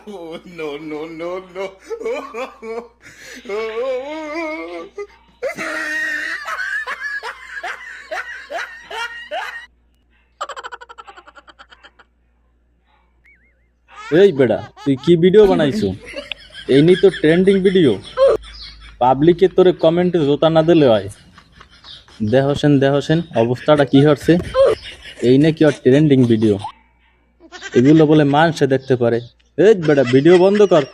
Oh, no, no, no, no. এই বেড়া, তুই কি ভিডিও বানাইছো? এই নি তো ট্রেন্ডিং ভিডিও। পাবলিকে তোরে কমেন্টে জোতা না দিলে হয়। দেহসেন অবস্থাটা কি হচ্ছে? এই নাকি আর ট্রেন্ডিং ভিডিও, এগুলো বলে মানুষে দেখতে পারে। এই বেটা, ভিডিও বন্ধ কর।